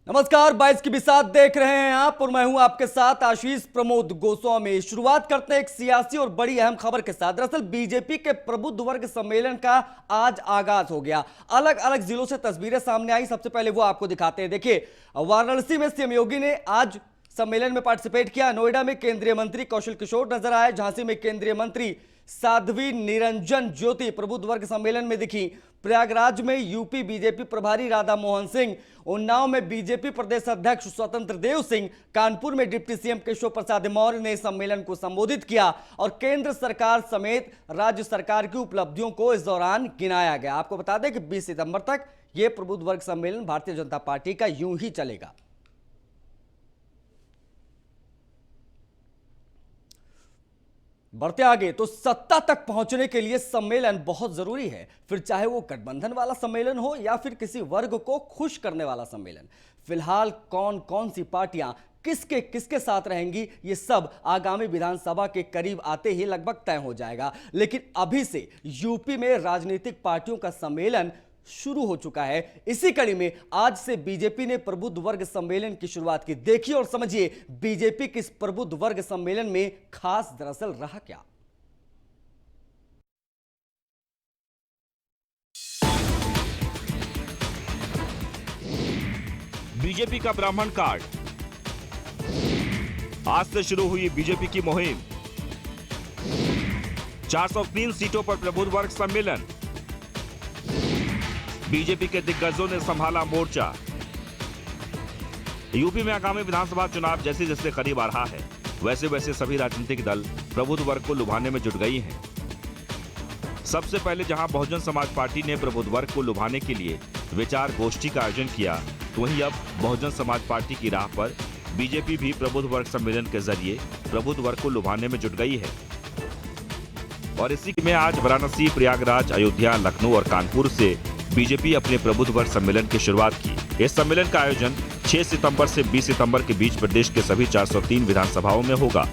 नमस्कार, 22 की बिसात देख रहे हैं आप और मैं हूं आपके साथ आशीष प्रमोद गोस्वामी। शुरुआत करते हैं एक सियासी और बड़ी अहम खबर के साथ। दरअसल बीजेपी के प्रबुद्ध वर्ग सम्मेलन का आज आगाज हो गया। अलग अलग जिलों से तस्वीरें सामने आई। सबसे पहले वो आपको दिखाते हैं। देखिए, वाराणसी में सीएम योगी ने आज सम्मेलन में पार्टिसिपेट किया। नोएडा में केंद्रीय मंत्री कौशल किशोर नजर आए। झांसी में केंद्रीय मंत्री साध्वी निरंजन ज्योति प्रबुद्ध वर्ग सम्मेलन में दिखी। प्रयागराज में यूपी बीजेपी प्रभारी राधा मोहन सिंह, उन्नाव में बीजेपी प्रदेश अध्यक्ष स्वतंत्र देव सिंह, कानपुर में डिप्टी सीएम केशव प्रसाद मौर्य ने सम्मेलन को संबोधित किया और केंद्र सरकार समेत राज्य सरकार की उपलब्धियों को इस दौरान गिनाया गया। आपको बता दें कि 20 सितंबर तक यह प्रबुद्ध वर्ग सम्मेलन भारतीय जनता पार्टी का यूं ही चलेगा। बढ़ते आगे तो सत्ता तक पहुंचने के लिए सम्मेलन बहुत जरूरी है, फिर चाहे वो गठबंधन वाला सम्मेलन हो या फिर किसी वर्ग को खुश करने वाला सम्मेलन। फिलहाल कौन कौन सी पार्टियां किसके किसके साथ रहेंगी, ये सब आगामी विधानसभा के करीब आते ही लगभग तय हो जाएगा। लेकिन अभी से यूपी में राजनीतिक पार्टियों का सम्मेलन शुरू हो चुका है। इसी कड़ी में आज से बीजेपी ने प्रबुद्ध वर्ग सम्मेलन की शुरुआत की। देखिए और समझिए बीजेपी के इस प्रबुद्ध वर्ग सम्मेलन में खास दरअसल रहा क्या। बीजेपी का ब्राह्मण कार्ड। आज से शुरू हुई बीजेपी की मुहिम। 403 सीटों पर प्रबुद्ध वर्ग सम्मेलन। बीजेपी के दिग्गजों ने संभाला मोर्चा। यूपी में आगामी विधानसभा चुनाव जैसे जैसे करीब आ रहा है, वैसे वैसे सभी राजनीतिक दल प्रबुद्ध वर्ग को लुभाने में जुट गई हैं। सबसे पहले जहां बहुजन समाज पार्टी ने प्रबुद्ध वर्ग को लुभाने के लिए विचार गोष्ठी का आयोजन किया, तो वहीं अब बहुजन समाज पार्टी की राह पर बीजेपी भी प्रबुद्ध वर्ग सम्मेलन के जरिए प्रबुद्ध वर्ग को लुभाने में जुट गई है। और इसी में आज वाराणसी, प्रयागराज, अयोध्या, लखनऊ और कानपुर से बीजेपी अपने प्रबुद्ध वर्ग सम्मेलन की शुरुआत की। इस सम्मेलन का आयोजन 6 सितंबर से 20 सितंबर के बीच प्रदेश के सभी 403 विधानसभाओं में होगा।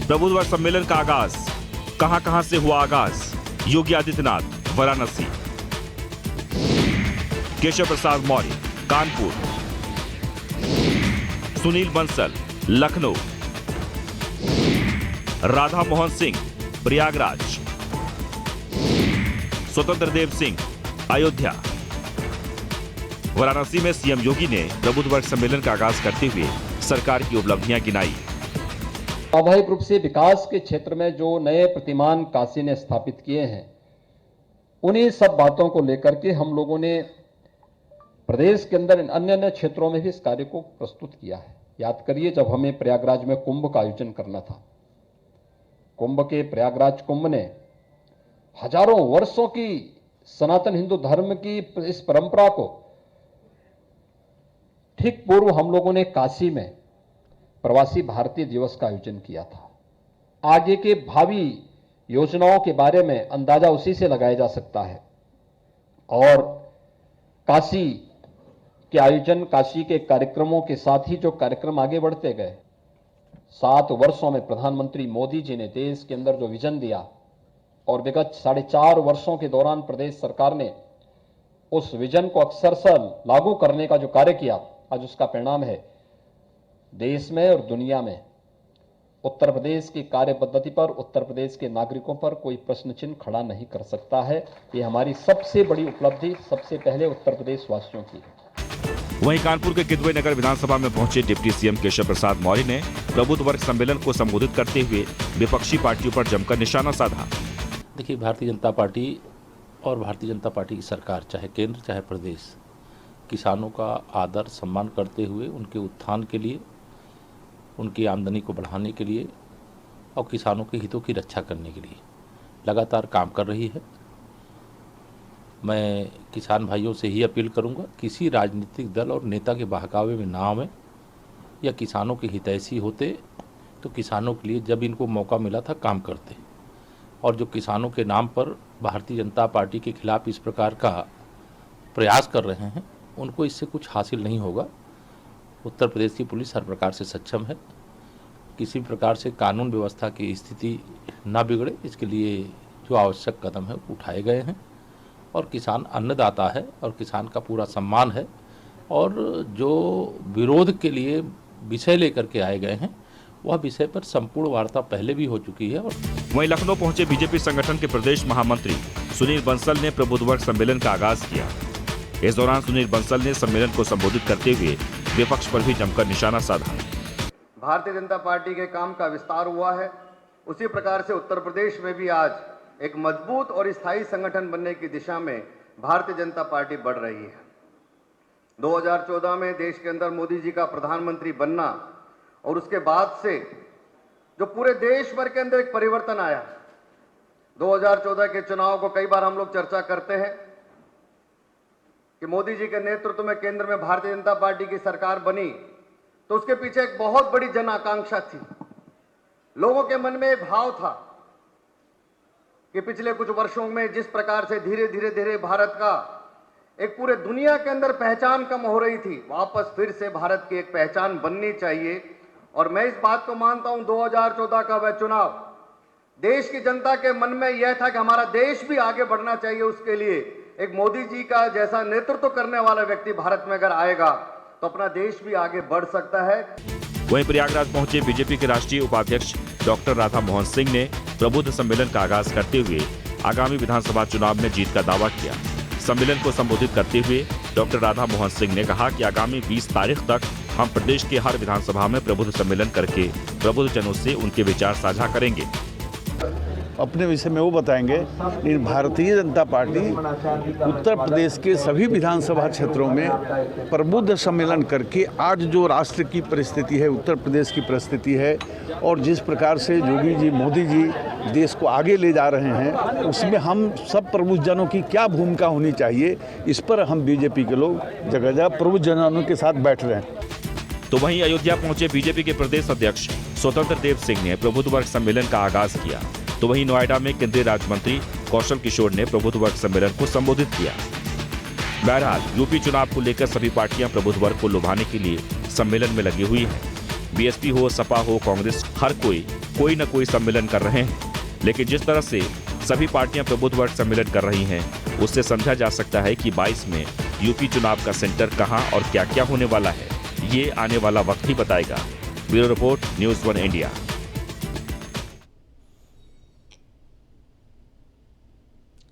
प्रबुद्ध वर्ग सम्मेलन का आगाज कहां से हुआ आगाज? योगी आदित्यनाथ वाराणसी, केशव प्रसाद मौर्य कानपुर, सुनील बंसल लखनऊ, राधा मोहन सिंह प्रयागराज, स्वतंत्र देव सिंह अयोध्या। वाराणसी में सीएम योगी ने प्रबुद्ध वर्ग सम्मेलन का आगाज करते हुए सरकार की उपलब्धियां गिनाई। स्वाभाविक रूप से विकास के क्षेत्र में जो नए प्रतिमान काशी ने स्थापित किए हैं, उन्हीं सब बातों को लेकर के हम लोगों ने प्रदेश के अंदर अन्य अन्य क्षेत्रों में भी इस कार्य को प्रस्तुत किया है। याद करिए, जब हमें प्रयागराज में कुंभ का आयोजन करना था, कुंभ के प्रयागराज कुंभ ने हजारों वर्षों की सनातन हिंदू धर्म की इस परंपरा को ठीक पूर्व हम लोगों ने काशी में प्रवासी भारतीय दिवस का आयोजन किया था। आगे के भावी योजनाओं के बारे में अंदाजा उसी से लगाया जा सकता है। और काशी के आयोजन, काशी के कार्यक्रमों के साथ ही जो कार्यक्रम आगे बढ़ते गए, 7 वर्षों में प्रधानमंत्री मोदी जी ने देश के अंदर जो विजन दिया और विगत 4.5 वर्षों के दौरान प्रदेश सरकार ने उस विजन को अक्षरशः लागू करने का जो कार्य किया, आज उसका परिणाम है देश में और दुनिया में उत्तर प्रदेश की कार्य पद्धति पर, उत्तर प्रदेश के नागरिकों पर कोई प्रश्न चिन्ह खड़ा नहीं कर सकता है। ये हमारी सबसे बड़ी उपलब्धि सबसे पहले उत्तर प्रदेश वासियों की है। वहीं कानपुर के किदवई नगर विधानसभा में पहुंचे डिप्टी सीएम केशव प्रसाद मौर्य ने प्रबुद्ध वर्ग सम्मेलन को संबोधित करते हुए विपक्षी पार्टियों पर जमकर निशाना साधा। देखिए, भारतीय जनता पार्टी और भारतीय जनता पार्टी की सरकार, चाहे केंद्र चाहे प्रदेश, किसानों का आदर सम्मान करते हुए उनके उत्थान के लिए, उनकी आमदनी को बढ़ाने के लिए और किसानों के हितों की रक्षा करने के लिए लगातार काम कर रही है। मैं किसान भाइयों से ही अपील करूंगा, किसी राजनीतिक दल और नेता के बहकावे में ना आवें या किसानों के हितैषी होते तो किसानों के लिए जब इनको मौका मिला था काम करते, और जो किसानों के नाम पर भारतीय जनता पार्टी के खिलाफ इस प्रकार का प्रयास कर रहे हैं, उनको इससे कुछ हासिल नहीं होगा। उत्तर प्रदेश की पुलिस हर प्रकार से सक्षम है, किसी प्रकार से कानून व्यवस्था की स्थिति ना बिगड़े, इसके लिए जो आवश्यक कदम है उठाए गए हैं। और किसान अन्नदाता है और किसान का पूरा सम्मान है, और जो विरोध के लिए विषय लेकर के आए गए हैं वह विषय पर संपूर्ण वार्ता पहले भी हो चुकी है। और वहीं लखनऊ पहुंचे बीजेपी संगठन के प्रदेश महामंत्री सुनील बंसल ने प्रबुद्ध वर्ग सम्मेलन का आगाज किया। इस दौरान सुनील बंसल ने सम्मेलन को संबोधित करते हुए विपक्ष पर भी जमकर निशाना साधा। भारतीय जनता पार्टी के काम का विस्तार हुआ है, उसी प्रकार से उत्तर प्रदेश में भी आज एक मजबूत और स्थायी संगठन बनने की दिशा में भारतीय जनता पार्टी बढ़ रही है। 2014 में देश के अंदर मोदी जी का प्रधानमंत्री बनना और उसके बाद से जो पूरे देश भर के अंदर एक परिवर्तन आया। 2014 के चुनाव को कई बार हम लोग चर्चा करते हैं कि मोदी जी के नेतृत्व में केंद्र में भारतीय जनता पार्टी की सरकार बनी तो उसके पीछे एक बहुत बड़ी जन आकांक्षा थी। लोगों के मन में एक भाव था कि पिछले कुछ वर्षों में जिस प्रकार से धीरे धीरे भारत का एक पूरे दुनिया के अंदर पहचान कम हो रही थी, वापस फिर से भारत की एक पहचान बननी चाहिए। और मैं इस बात को मानता हूं 2014 का वह चुनाव देश की जनता के मन में यह था कि हमारा देश भी आगे बढ़ना चाहिए। उसके लिए एक मोदी जी का जैसा नेतृत्व करने वाला व्यक्ति भारत में अगर आएगा तो अपना देश भी आगे बढ़ सकता है। वहीं प्रयागराज पहुंचे बीजेपी के राष्ट्रीय उपाध्यक्ष डॉक्टर राधा मोहन सिंह ने प्रबुद्ध सम्मेलन का आगाज करते हुए आगामी विधानसभा चुनाव में जीत का दावा किया। सम्मेलन को संबोधित करते हुए डॉक्टर राधा मोहन सिंह ने कहा कि आगामी 20 तारीख तक हम प्रदेश के हर विधानसभा में प्रबुद्ध सम्मेलन करके प्रबुद्ध जनों से उनके विचार साझा करेंगे। अपने विषय में वो बताएंगे। लेकिन भारतीय जनता पार्टी उत्तर प्रदेश के सभी विधानसभा क्षेत्रों में प्रबुद्ध सम्मेलन करके आज जो राष्ट्र की परिस्थिति है, उत्तर प्रदेश की परिस्थिति है और जिस प्रकार से योगी जी, मोदी जी देश को आगे ले जा रहे हैं, उसमें हम सब प्रबुद्ध जनों की क्या भूमिका होनी चाहिए, इस पर हम बीजेपी के लोग जगह जगह प्रबुद्ध जनों के साथ बैठ रहे हैं। तो वहीं अयोध्या पहुंचे बीजेपी के प्रदेश अध्यक्ष स्वतंत्र देव सिंह ने प्रबुद्ध वर्ग सम्मेलन का आगाज किया। तो वहीं नोएडा में केंद्रीय राज्य मंत्री कौशल किशोर ने प्रबुद्ध वर्ग सम्मेलन को संबोधित किया। बहरहाल यूपी चुनाव को लेकर सभी पार्टियां प्रबुद्ध वर्ग को लुभाने के लिए सम्मेलन में लगी हुई हैं। बीएसपी हो, सपा हो, कांग्रेस, हर कोई न कोई सम्मेलन कर रहे हैं। लेकिन जिस तरह से सभी पार्टियां प्रबुद्ध वर्ग सम्मेलन कर रही हैं, उससे समझा जा सकता है कि 22 में यूपी चुनाव का सेंटर कहां और क्या क्या होने वाला है, ये आने वाला वक्त ही बताएगा। Bureau report, news 1 India.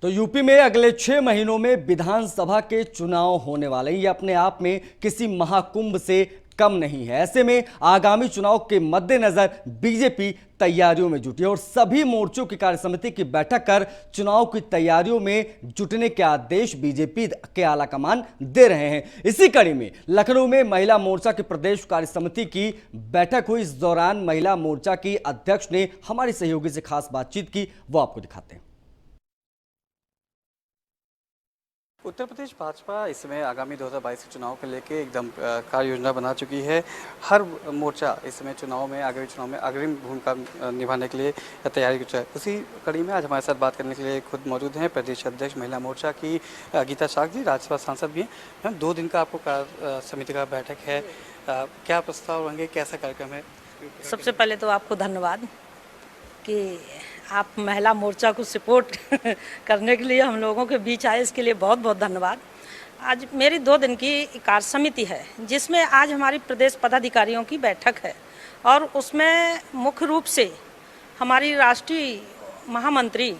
तो यूपी में अगले 6 महीनों में विधानसभा के चुनाव होने वाले हैं। ये अपने आप में किसी महाकुंभ से कम नहीं है। ऐसे में आगामी चुनाव के मद्देनजर बीजेपी तैयारियों में जुटी है और सभी मोर्चों की कार्यसमिति की बैठक कर चुनाव की तैयारियों में जुटने के आदेश बीजेपी के आलाकमान दे रहे हैं। इसी कड़ी में लखनऊ में महिला मोर्चा की प्रदेश कार्यसमिति की बैठक हुई। इस दौरान महिला मोर्चा की अध्यक्ष ने हमारी सहयोगी से खास बातचीत की, वो आपको दिखाते हैं। उत्तर प्रदेश भाजपा इस समय आगामी 2022 के चुनाव को लेकर एकदम कार्य योजना बना चुकी है। हर मोर्चा इस समय चुनाव में, आगामी चुनाव में अग्रिम भूमिका निभाने के लिए तैयारी कर रहा है। उसी कड़ी में आज हमारे साथ बात करने के लिए खुद मौजूद हैं प्रदेश अध्यक्ष महिला मोर्चा की गीता शाख जी, राज्यसभा सांसद भी हैं। मैम, 2 दिन का आपको कार्य समिति का बैठक है, क्या प्रस्ताव होंगे, कैसा कार्यक्रम है? सबसे पहले तो आपको धन्यवाद कि आप महिला मोर्चा को सपोर्ट करने के लिए हम लोगों के बीच आए, इसके लिए बहुत बहुत धन्यवाद। आज मेरी 2 दिन की कार्य समिति है जिसमें आज हमारी प्रदेश पदाधिकारियों की बैठक है और उसमें मुख्य रूप से हमारी राष्ट्रीय महामंत्री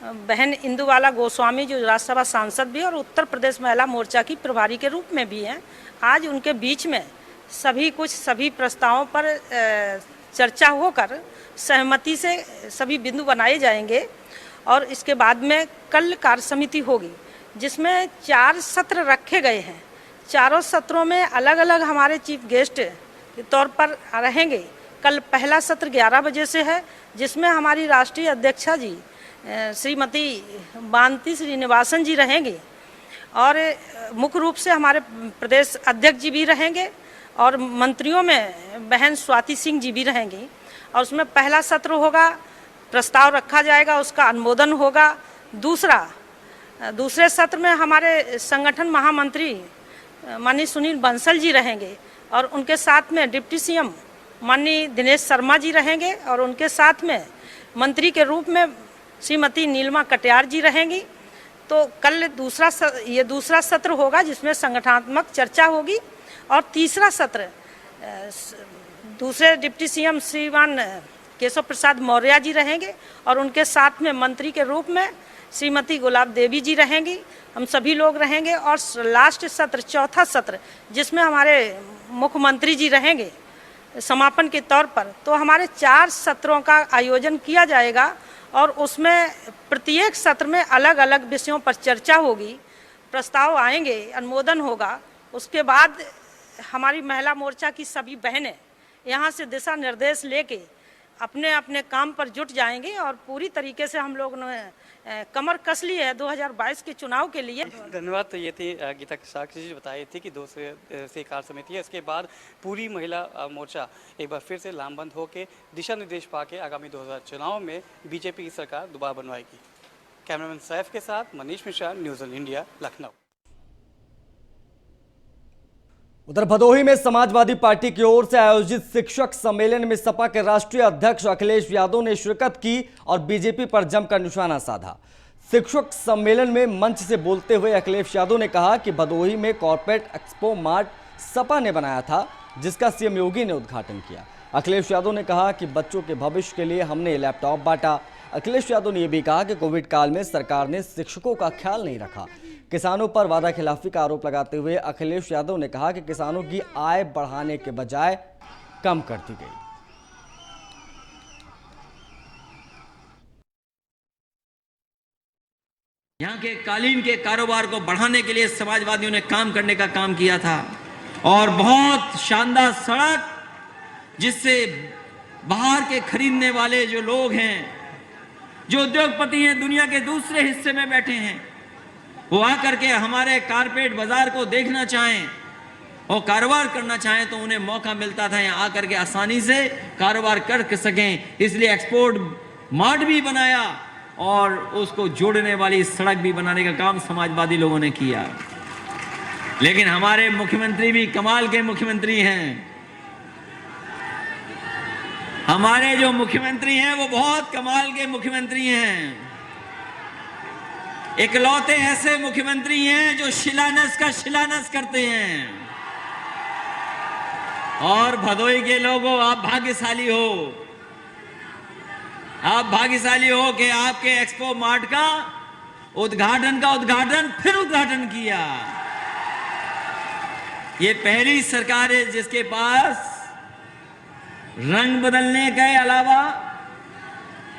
बहन इंदुबाला गोस्वामी जो राज्यसभा सांसद भी और उत्तर प्रदेश महिला मोर्चा की प्रभारी के रूप में भी हैं, आज उनके बीच में सभी प्रस्तावों पर चर्चा होकर सहमति से सभी बिंदु बनाए जाएंगे और इसके बाद में कल कार्य समिति होगी जिसमें 4 सत्र रखे गए हैं। चारों सत्रों में अलग अलग हमारे चीफ गेस्ट के तौर पर रहेंगे। कल पहला सत्र 11 बजे से है जिसमें हमारी राष्ट्रीय अध्यक्षा जी श्रीमती बांती श्रीनिवासन जी रहेंगे और मुख्य रूप से हमारे प्रदेश अध्यक्ष जी भी रहेंगे और मंत्रियों में बहन स्वाति सिंह जी भी रहेंगी। और उसमें पहला सत्र होगा, प्रस्ताव रखा जाएगा, उसका अनुमोदन होगा। दूसरे सत्र में हमारे संगठन महामंत्री माननीय सुनील बंसल जी रहेंगे और उनके साथ में डिप्टी सीएम माननीय दिनेश शर्मा जी रहेंगे और उनके साथ में मंत्री के रूप में श्रीमती नीलमा कटियार जी रहेंगी। तो कल ये दूसरा सत्र होगा जिसमें संगठनात्मक चर्चा होगी, और तीसरा सत्र दूसरे डिप्टी सीएम श्रीमान केशव प्रसाद मौर्य जी रहेंगे और उनके साथ में मंत्री के रूप में श्रीमती गुलाब देवी जी रहेंगी, हम सभी लोग रहेंगे। और लास्ट सत्र, चौथा सत्र, जिसमें हमारे मुख्यमंत्री जी रहेंगे समापन के तौर पर। तो हमारे 4 सत्रों का आयोजन किया जाएगा और उसमें प्रत्येक सत्र में अलग अलग विषयों पर चर्चा होगी, प्रस्ताव आएंगे, अनुमोदन होगा। उसके बाद हमारी महिला मोर्चा की सभी बहनें यहाँ से दिशा निर्देश लेके अपने अपने काम पर जुट जाएंगे और पूरी तरीके से हम लोग ने कमर कस ली है 2022 के चुनाव के लिए। धन्यवाद। तो ये थी गीता साक्षी जी बताई थी कि 2 से कार्य समिति है, इसके बाद पूरी महिला मोर्चा एक बार फिर से लामबंद होकर दिशा निर्देश पाके आगामी 2000 चुनाव में बीजेपी की सरकार दोबारा बनवाएगी। कैमरामैन सैफ के साथ Manish Mishra, news on India, Lucknow. उधर भदोही में समाजवादी पार्टी की ओर से आयोजित शिक्षक सम्मेलन में सपा के राष्ट्रीय अध्यक्ष अखिलेश यादव ने शिरकत की और बीजेपी पर जमकर निशाना साधा। शिक्षक सम्मेलन में मंच से बोलते हुए अखिलेश यादव ने कहा कि भदोही में कॉर्पोरेट एक्सपो मार्ट सपा ने बनाया था, जिसका सीएम योगी ने उद्घाटन किया। अखिलेश यादव ने कहा कि बच्चों के भविष्य के लिए हमने लैपटॉप बांटा। अखिलेश यादव ने यह भी कहा कि कोविड काल में सरकार ने शिक्षकों का ख्याल नहीं रखा। किसानों पर वादा खिलाफी का आरोप लगाते हुए अखिलेश यादव ने कहा कि किसानों की आय बढ़ाने के बजाय कम कर दी गई। यहाँ के कालीन के कारोबार को बढ़ाने के लिए समाजवादियों ने काम करने का काम किया था और बहुत शानदार सड़क, जिससे बाहर के खरीदने वाले जो लोग हैं, जो उद्योगपति हैं, दुनिया के दूसरे हिस्से में बैठे हैं, वो आकर के हमारे कारपेट बाजार को देखना चाहें और कारोबार करना चाहें तो उन्हें मौका मिलता था यहाँ आकर के आसानी से कारोबार कर सकें। इसलिए एक्सपोर्ट मार्ट भी बनाया और उसको जोड़ने वाली सड़क भी बनाने का काम समाजवादी लोगों ने किया। लेकिन हमारे मुख्यमंत्री भी कमाल के मुख्यमंत्री हैं। हमारे जो मुख्यमंत्री हैं वो बहुत कमाल के मुख्यमंत्री हैं। इकलौते ऐसे मुख्यमंत्री हैं जो शिलान्यास का शिलान्यास करते हैं। और भदोही के लोगों, आप भाग्यशाली हो, आप भाग्यशाली हो कि आपके एक्सपो मार्ट का उद्घाटन फिर उद्घाटन किया। ये पहली सरकार है जिसके पास रंग बदलने के अलावा,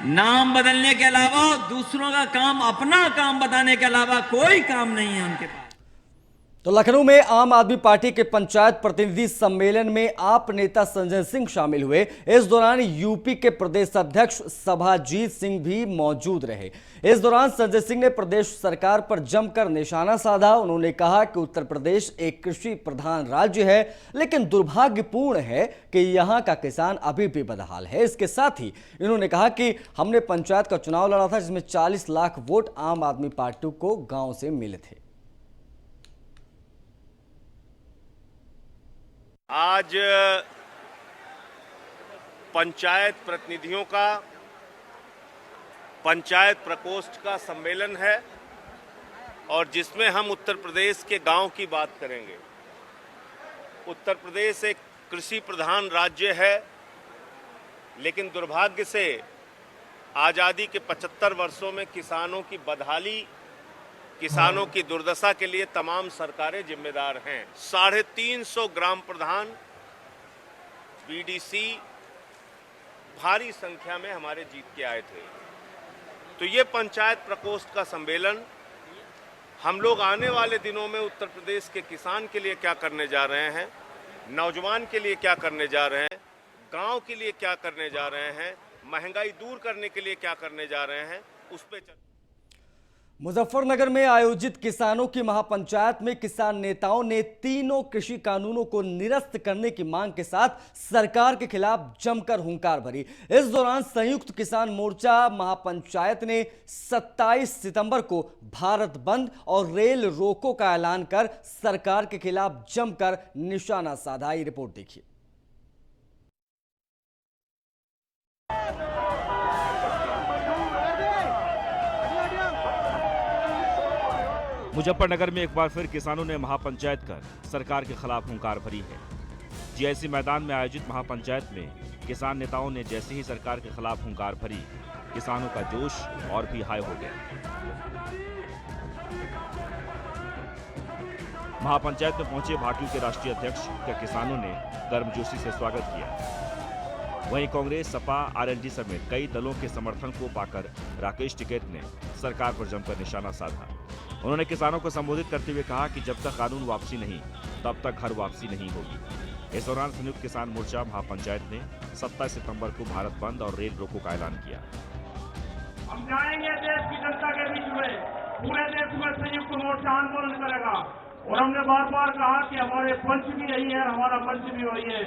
नाम बदलने के अलावा, दूसरों का काम, अपना काम बताने के अलावा कोई काम नहीं है उनके पास। तो लखनऊ में आम आदमी पार्टी के पंचायत प्रतिनिधि सम्मेलन में आप नेता संजय सिंह शामिल हुए। इस दौरान यूपी के प्रदेश अध्यक्ष सभाजीत सिंह भी मौजूद रहे। इस दौरान संजय सिंह ने प्रदेश सरकार पर जमकर निशाना साधा। उन्होंने कहा कि उत्तर प्रदेश एक कृषि प्रधान राज्य है, लेकिन दुर्भाग्यपूर्ण है कि यहाँ का किसान अभी भी बदहाल है। इसके साथ ही इन्होंने कहा कि हमने पंचायत का चुनाव लड़ा था जिसमें 40 लाख वोट आम आदमी पार्टी को गांव से मिले थे। आज पंचायत प्रतिनिधियों का पंचायत प्रकोष्ठ का सम्मेलन है और जिसमें हम उत्तर प्रदेश के गांव की बात करेंगे। उत्तर प्रदेश एक कृषि प्रधान राज्य है, लेकिन दुर्भाग्य से आज़ादी के 75 वर्षों में किसानों की बदहाली, किसानों की दुर्दशा के लिए तमाम सरकारें जिम्मेदार हैं। 350 ग्राम प्रधान, बीडीसी भारी संख्या में हमारे जीत के आए थे। तो ये पंचायत प्रकोष्ठ का सम्मेलन हम लोग आने वाले दिनों में उत्तर प्रदेश के किसान के लिए क्या करने जा रहे हैं, नौजवान के लिए क्या करने जा रहे हैं, गांव के लिए क्या करने जा रहे हैं, महंगाई दूर करने के लिए क्या करने जा रहे हैं, उस पर। मुजफ्फरनगर में आयोजित किसानों की महापंचायत में किसान नेताओं ने तीनों कृषि कानूनों को निरस्त करने की मांग के साथ सरकार के खिलाफ जमकर हुंकार भरी। इस दौरान संयुक्त किसान मोर्चा महापंचायत ने 27 सितंबर को भारत बंद और रेल रोको का ऐलान कर सरकार के खिलाफ जमकर निशाना साधा। ये रिपोर्ट देखिए। मुजफ्फरनगर में एक बार फिर किसानों ने महापंचायत कर सरकार के खिलाफ हुंकार भरी है। जीआईसी मैदान में आयोजित महापंचायत में किसान नेताओं ने जैसे ही सरकार के खिलाफ हुंकार भरी, किसानों का जोश और भी हाई हो गया। महापंचायत में पहुंचे भाजपा के राष्ट्रीय अध्यक्ष का किसानों ने गर्मजोशी से स्वागत किया। वहीं कांग्रेस, सपा, आरएलडी समेत कई दलों के समर्थन को पाकर राकेश टिकैत ने सरकार पर जमकर निशाना साधा। उन्होंने किसानों को संबोधित करते हुए कहा कि जब तक कानून वापसी नहीं, तब तक घर वापसी नहीं होगी। इस दौरान संयुक्त किसान मोर्चा महापंचायत ने 27 सितंबर को भारत बंद और रेल रोको का ऐलान किया। हम जाएंगे देश की जनता के बीच में, पूरे देश में संयुक्त मोर्चा आंदोलन करेगा और हमने बार बार कहा कि हमारे पंच भी यही है, हमारा मंच भी वही है।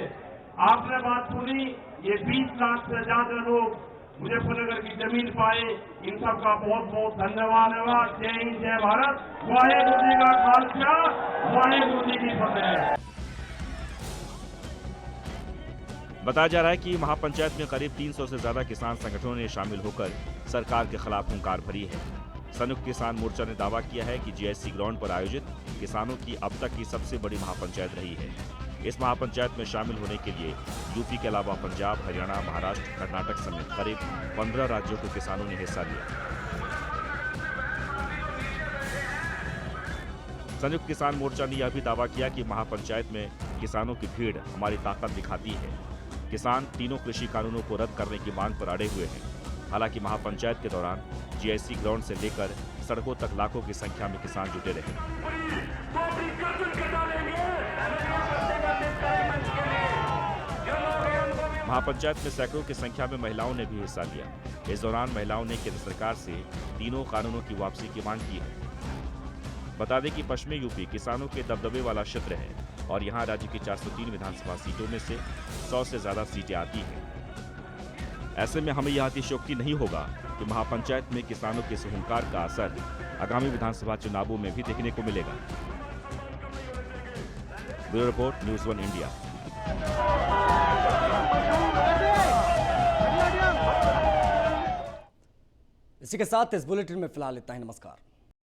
आपने बात सुनी, ये 20 लाख से ज्यादा लोग मुजफ्फरनगर की जमीन पाए, इन सब का बहुत बहुत धन्यवाद। जय हिंद, जय भारत, वाहेगुरु जी का खालसा, वाहेगुरु जी की फतेह। बताया जा रहा है कि महापंचायत में करीब 300 से ज्यादा किसान संगठनों ने शामिल होकर सरकार के खिलाफ हुंकार भरी है। संयुक्त किसान मोर्चा ने दावा किया है कि जीआईसी ग्राउंड पर आयोजित किसानों की अब तक की सबसे बड़ी महापंचायत रही है। इस महापंचायत में शामिल होने के लिए यूपी के अलावा पंजाब, हरियाणा, महाराष्ट्र, कर्नाटक समेत करीब 15 राज्यों के किसानों ने हिस्सा लिया। संयुक्त किसान मोर्चा ने यह भी दावा किया कि महापंचायत में किसानों की भीड़ हमारी ताकत दिखाती है। किसान तीनों कृषि कानूनों को रद्द करने की मांग पर अड़े हुए हैं। हालांकि महापंचायत के दौरान जीआईसी ग्राउंड से लेकर सड़कों तक लाखों की संख्या में किसान जुटे रहे। महापंचायत में सैकड़ों की संख्या में महिलाओं ने भी हिस्सा लिया। इस दौरान महिलाओं ने केंद्र सरकार से तीनों कानूनों की वापसी की मांग की है। बता दें कि पश्चिमी यूपी किसानों के दबदबे वाला क्षेत्र है और यहां राज्य की 403 विधानसभा सीटों में से 100 से ज्यादा सीटें आती हैं। ऐसे में हमें यह अतिशयोक्ति नहीं होगा कि महापंचायत में किसानों के इस हुंकार का असर आगामी विधानसभा चुनावों में भी देखने को मिलेगा। Bureau report, news 1 India. इसी के साथ इस बुलेटिन में फिलहाल इतना ही। नमस्कार।